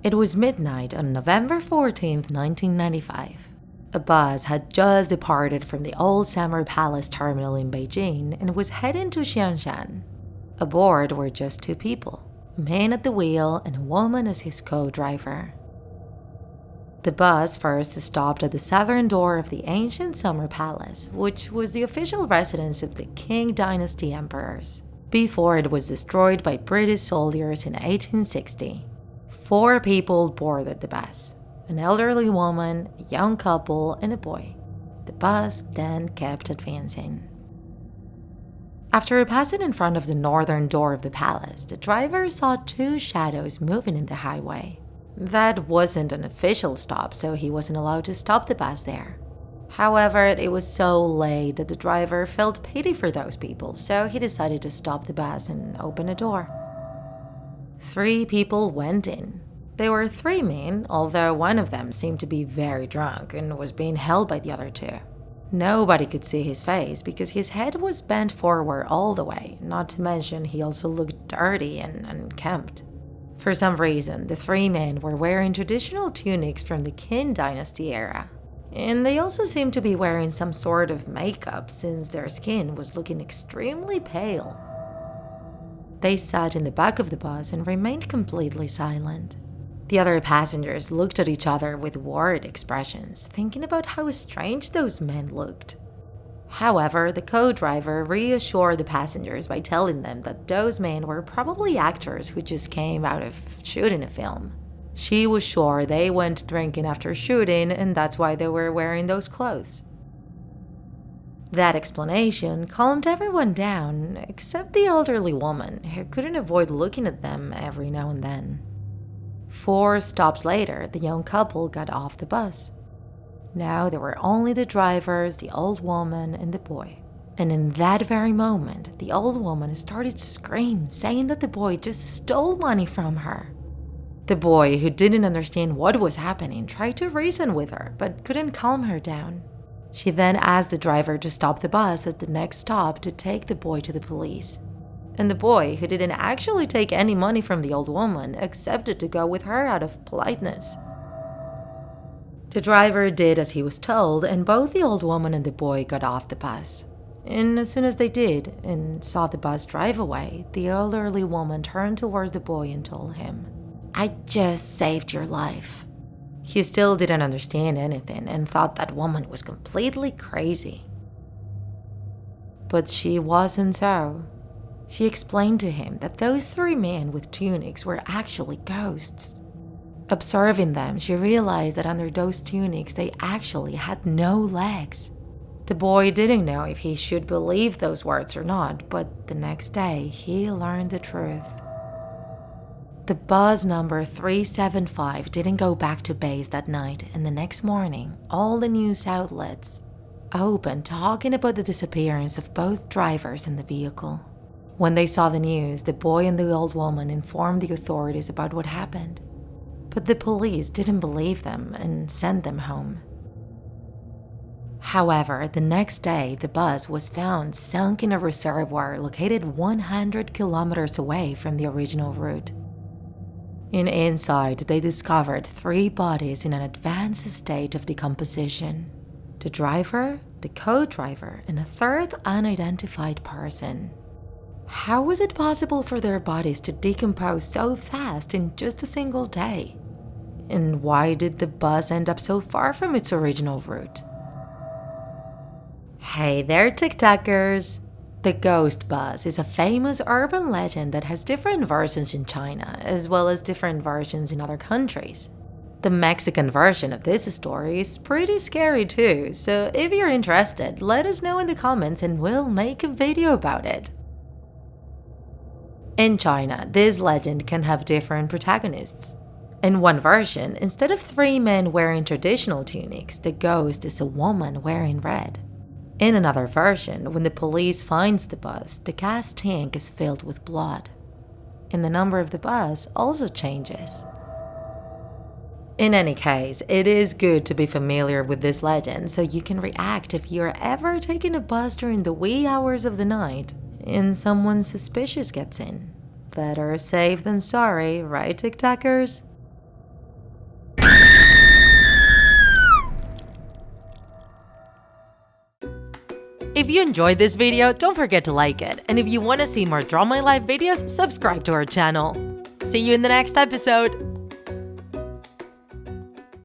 It was midnight on November 14th, 1995. A bus had just departed from the old Summer Palace terminal in Beijing and was heading to Xiangshan. Aboard were just two people, a man at the wheel and a woman as his co-driver. The bus first stopped at the southern door of the ancient Summer Palace, which was the official residence of the Qing Dynasty emperors, before it was destroyed by British soldiers in 1860. 4 people boarded the bus: an elderly woman, a young couple, and a boy. The bus then kept advancing. After passing in front of the northern door of the palace, the driver saw 2 shadows moving in the highway. That wasn't an official stop, so he wasn't allowed to stop the bus there. However, it was so late that the driver felt pity for those people, so he decided to stop the bus and open a door. 3 people went in. They were 3 men, although one of them seemed to be very drunk and was being held by the other 2. Nobody could see his face because his head was bent forward all the way, not to mention he also looked dirty and unkempt. For some reason, the 3 men were wearing traditional tunics from the Qing Dynasty era. And they also seemed to be wearing some sort of makeup since their skin was looking extremely pale. They sat in the back of the bus and remained completely silent. The other passengers looked at each other with worried expressions, thinking about how strange those men looked. However, the co-driver reassured the passengers by telling them that those men were probably actors who just came out of shooting a film. She was sure they went drinking after shooting, and that's why they were wearing those clothes. That explanation calmed everyone down, except the elderly woman, who couldn't avoid looking at them every now and then. 4 stops later, the young couple got off the bus. Now there were only the drivers, the old woman, and the boy. And in that very moment, the old woman started to scream, saying that the boy just stole money from her. The boy, who didn't understand what was happening, tried to reason with her, but couldn't calm her down. She then asked the driver to stop the bus at the next stop to take the boy to the police. And the boy, who didn't actually take any money from the old woman, accepted to go with her out of politeness. The driver did as he was told, and both the old woman and the boy got off the bus. And as soon as they did, and saw the bus drive away, the elderly woman turned towards the boy and told him, "I just saved your life." He still didn't understand anything and thought that woman was completely crazy. But she wasn't so. She explained to him that those 3 men with tunics were actually ghosts. Observing them, she realized that under those tunics they actually had no legs. The boy didn't know if he should believe those words or not, but the next day he learned the truth. The bus number 375 didn't go back to base that night, and the next morning, all the news outlets opened talking about the disappearance of both drivers in the vehicle. When they saw the news, the boy and the old woman informed the authorities about what happened. But the police didn't believe them and sent them home. However, the next day, the bus was found sunk in a reservoir located 100 kilometers away from the original route. And inside, they discovered 3 bodies in an advanced state of decomposition: the driver, the co-driver, and a 3rd unidentified person. How was it possible for their bodies to decompose so fast in just a single day? And why did the bus end up so far from its original route? Hey there, TikTakers! The ghost bus is a famous urban legend that has different versions in China, as well as different versions in other countries. The Mexican version of this story is pretty scary too, so if you're interested, let us know in the comments and we'll make a video about it. In China, this legend can have different protagonists. In one version, instead of 3 men wearing traditional tunics, the ghost is a woman wearing red. In another version, when the police finds the bus, the gas tank is filled with blood. And the number of the bus also changes. In any case, it is good to be familiar with this legend so you can react if you're ever taking a bus during the wee hours of the night and someone suspicious gets in. Better safe than sorry, right, TikTakers? If you enjoyed this video, don't forget to like it. And if you want to see more Draw My Life videos, subscribe to our channel. See you in the next episode!